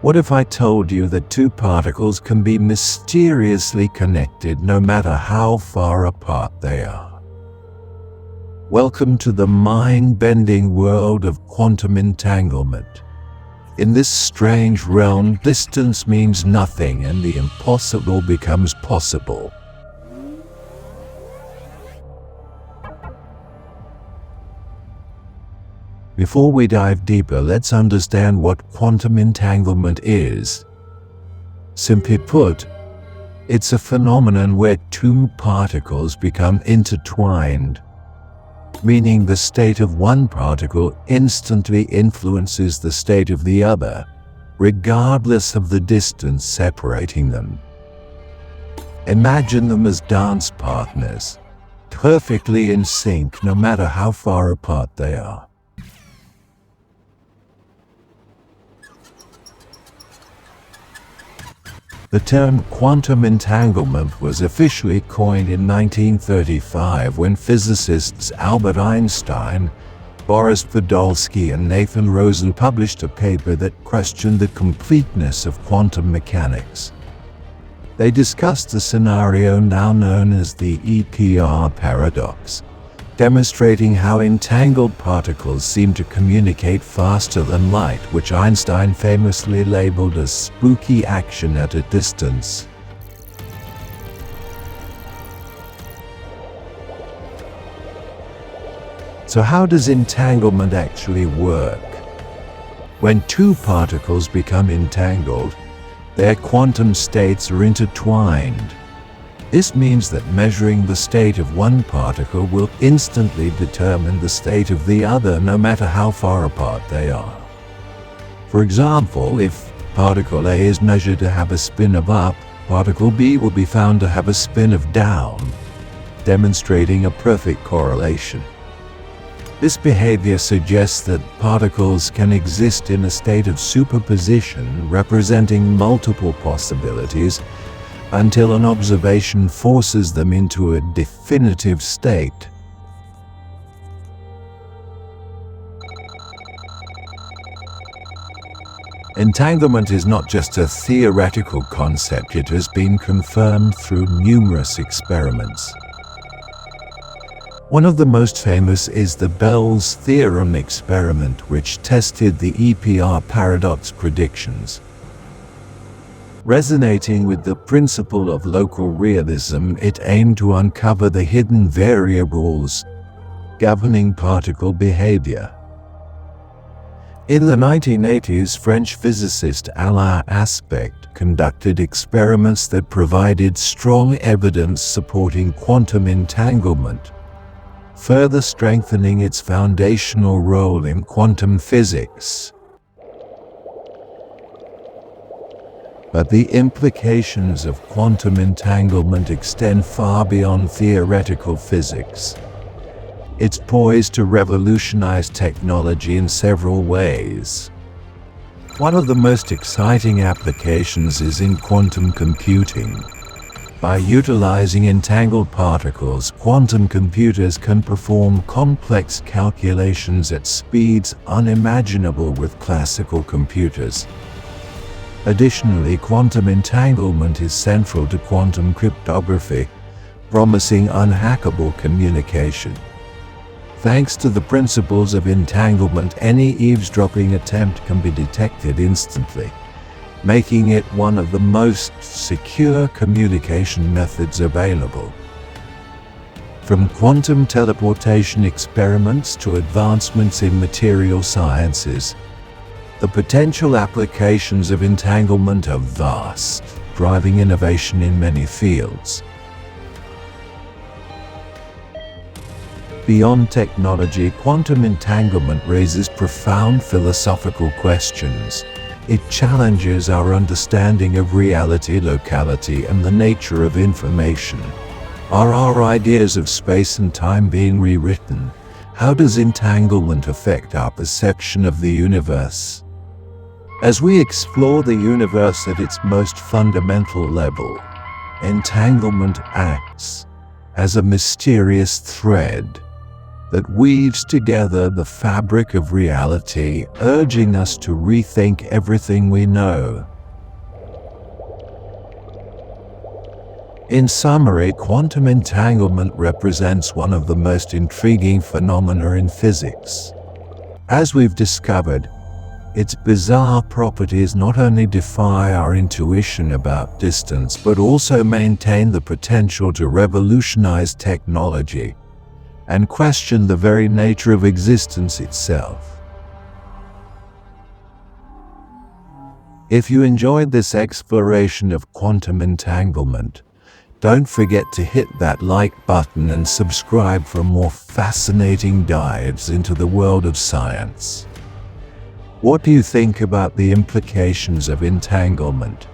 What if I told you that two particles can be mysteriously connected no matter how far apart they are? Welcome to the mind-bending world of quantum entanglement. In this strange realm, distance means nothing and the impossible becomes possible. Before we dive deeper, let's understand what quantum entanglement is. Simply put, it's a phenomenon where two particles become intertwined, meaning the state of one particle instantly influences the state of the other, regardless of the distance separating them. Imagine them as dance partners, perfectly in sync no matter how far apart they are. The term quantum entanglement was officially coined in 1935 when physicists Albert Einstein, Boris Podolsky, and Nathan Rosen published a paper that questioned the completeness of quantum mechanics. They discussed the scenario now known as the EPR paradox, demonstrating how entangled particles seem to communicate faster than light, which Einstein famously labeled as spooky action at a distance. So how does entanglement actually work? When two particles become entangled, their quantum states are intertwined. This means that measuring the state of one particle will instantly determine the state of the other no matter how far apart they are. For example, if particle A is measured to have a spin of up, particle B will be found to have a spin of down, demonstrating a perfect correlation. This behavior suggests that particles can exist in a state of superposition representing multiple possibilities until an observation forces them into a definitive state. Entanglement is not just a theoretical concept, it has been confirmed through numerous experiments. One of the most famous is the Bell's theorem experiment, which tested the EPR paradox predictions. Resonating with the principle of local realism, it aimed to uncover the hidden variables governing particle behavior. In the 1980s, French physicist Alain Aspect conducted experiments that provided strong evidence supporting quantum entanglement, further strengthening its foundational role in quantum physics. But the implications of quantum entanglement extend far beyond theoretical physics. It's poised to revolutionize technology in several ways. One of the most exciting applications is in quantum computing. By utilizing entangled particles, quantum computers can perform complex calculations at speeds unimaginable with classical computers. Additionally, quantum entanglement is central to quantum cryptography, promising unhackable communication. Thanks to the principles of entanglement, any eavesdropping attempt can be detected instantly, making it one of the most secure communication methods available. From quantum teleportation experiments to advancements in material sciences, the potential applications of entanglement are vast, driving innovation in many fields. Beyond technology, quantum entanglement raises profound philosophical questions. It challenges our understanding of reality, locality, and the nature of information. Are our ideas of space and time being rewritten? How does entanglement affect our perception of the universe? As we explore the universe at its most fundamental level, entanglement acts as a mysterious thread that weaves together the fabric of reality, urging us to rethink everything we know. In summary, quantum entanglement represents one of the most intriguing phenomena in physics. As we've discovered, its bizarre properties not only defy our intuition about distance but also maintain the potential to revolutionize technology and question the very nature of existence itself. If you enjoyed this exploration of quantum entanglement, don't forget to hit that like button and subscribe for more fascinating dives into the world of science. What do you think about the implications of entanglement?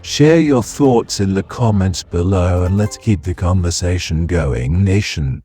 Share your thoughts in the comments below and let's keep the conversation going, nation.